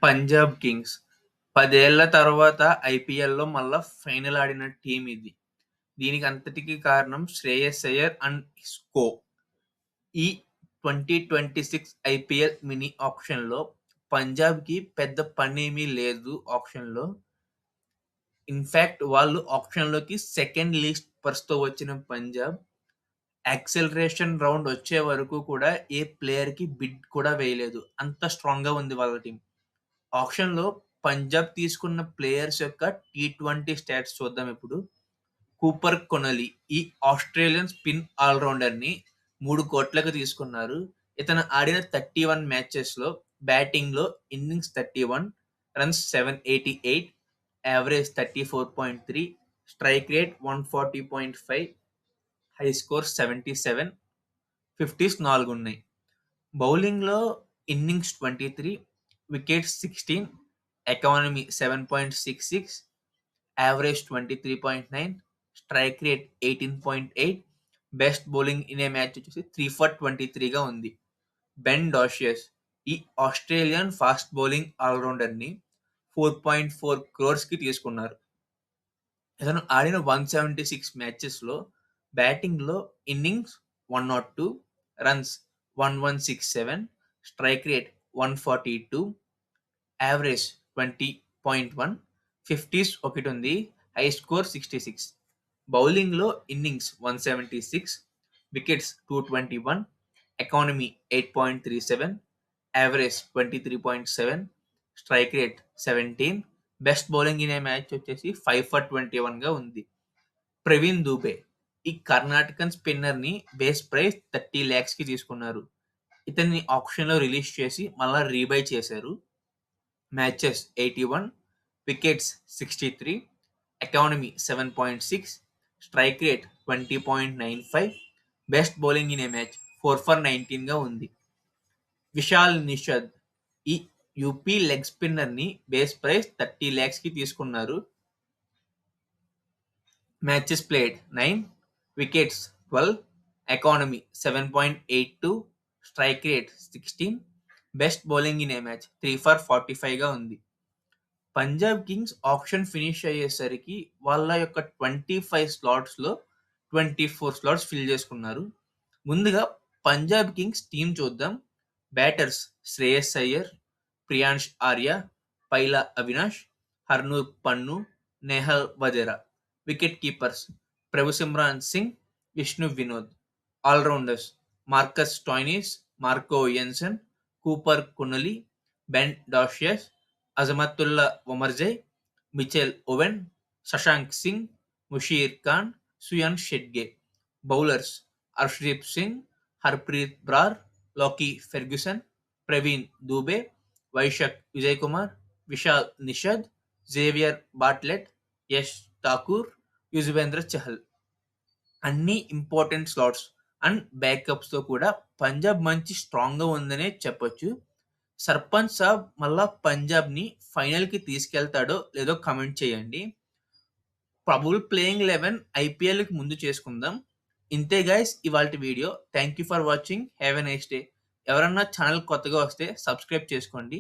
Punjab Kings 10 ఏళ్ల తర్వాత ఐపీఎల్‌లో మళ్ళా ఫైనల్ ఆడిన టీమ్ ఇది. దీనికి అంతటికి కారణం శ్రేయస్ అయ్యర్ అండ్ హిస్ కో. ఈ 2026 ఐపీఎల్ మినీ ఆక్షన్‌లో పంజాబ్‌కి పెద్ద పనేమీ లేదు ఆక్షన్‌లో. ఇన్‌ఫాక్ట్ వాళ్ళు ఆక్షన్‌లోకి సెకండ్ లీస్ట్ పర్స్‌తో వచ్చిన పంజాబ్ యాక్సెలరేషన్ రౌండ్ వచ్చే వరకు కూడా ఏ ప్లేయర్‌కి బిడ్ కూడా వేయలేదు. అంత స్ట్రాంగ్‌గా ఉంది వాళ్ళ టీమ్. ఆక్షన్‌లో పంజాబ్ తీసుకున్న ప్లేయర్స్ యొక్క టీ20 స్టాట్స్ చూద్దాం ఇప్పుడు. కూపర్ కొనలి ఈ ఆస్ట్రేలియన్ స్పిన్ ఆల్రౌండర్‌ని 3,00,00,000కి తీసుకున్నారు. ఇతను ఆడిన 31 మ్యాచెస్‌లో బ్యాటింగ్‌లో innings 31, runs 788, average 34.3, strike rate 140.5, high score 77, 50స్ 4 ఉన్నాయి. బౌలింగ్‌లో innings 23, wickets 16, economy 7.66, average 23.9, strike rate 18.8, best bowling in a match వచ్చేసి 3 ఫర్ 23గా ఉంది. బెన్ డాషియస్ ఈ ఆస్ట్రేలియన్ ఫాస్ట్ బౌలింగ్ ఆల్రౌండర్‌ని 4.4 క్రోర్స్‌కి తీసుకున్నారు. ఇతను ఆడిన 176 మ్యాచెస్‌లో బ్యాటింగ్‌లో innings 102, runs 1167, strike rate 142, average 20.1, 50స్ ఒకటి ఉంది, హై స్కోర్ 66. బౌలింగ్‌లో innings 176, wickets 221, economy 8.37, average 23.7, strike rate 17, best bowling in a match వచ్చేసి 5 ఫర్ 21గా ఉంది. ప్రవీణ్ దూబే ఈ కర్ణాటకన్ స్పిన్నర్‌ని బేస్ ప్రైస్ 30 lakhsకి తీసుకున్నారు. ఇతన్ని ఆక్షన్‌లో రిలీజ్ చేసి మళ్ళా రీబై చేశారు. Matches 81, wickets 63, economy 7.6, strike rate 20.95, best bowling in a match 4 for 19గా ఉంది. విశాల్ నిషద్ ఈ యూపీ లెగ్ స్పిన్నర్‌ని బేస్ ప్రైస్ 30 lakhsకి తీసుకున్నారు. Matches played 9, wickets 12, economy 7.82, strike rate 16, best bowling in a match 3 for 45గా ఉంది. పంజాబ్ కింగ్స్ ఆక్షన్ ఫినిష్ అయ్యేసరికి వాళ్ళ యొక్క 25 స్లాట్స్‌లో 24 స్లాట్స్ ఫిల్ చేసుకున్నారు. ముందుగా పంజాబ్ కింగ్స్ టీమ్ చూద్దాం. Batters Shreyas Iyer, Priyansh Arya, Paila Avinash, Harnoor Pannu, Nehal Wadhera. Wicket keepers Prabhsimran Singh, Vishnu Vinod. Allrounders Marcus Stoinis, Marco Jansen, Cooper Connolly, Ben Dwarshuis, Azmatullah Omarzai, Mitchell Owen, Shashank Singh, Musheer Khan, Suryansh Shedge. Bowlers Arshdeep Singh, Harpreet Brar, Lockie Ferguson, Praveen Dubey, Vyshak Vijay Kumar, Vishal Nishad, Xavier Bartlett, Yash Thakur, Yuzvendra Chahal. అన్ని important slots and బ్యాకప్స్తో కూడా పంజాబ్ మంచి స్ట్రాంగ్గా ఉందనే చెప్పొచ్చు. సర్పంచ్ సాబ్ మళ్ళా పంజాబ్ని ఫైనల్కి తీసుకెళ్తాడో లేదో కమెంట్ చేయండి. ప్రాబబుల్ ప్లేయింగ్ 11 ఐపీఎల్కి ముందు చేసుకుందాం. ఇంతే గైస్ ఇవాల్టి video. Thank you for watching. Have a nice day. ఎవరన్నా ఛానల్ కొత్తగా వస్తే సబ్స్క్రైబ్ చేసుకోండి.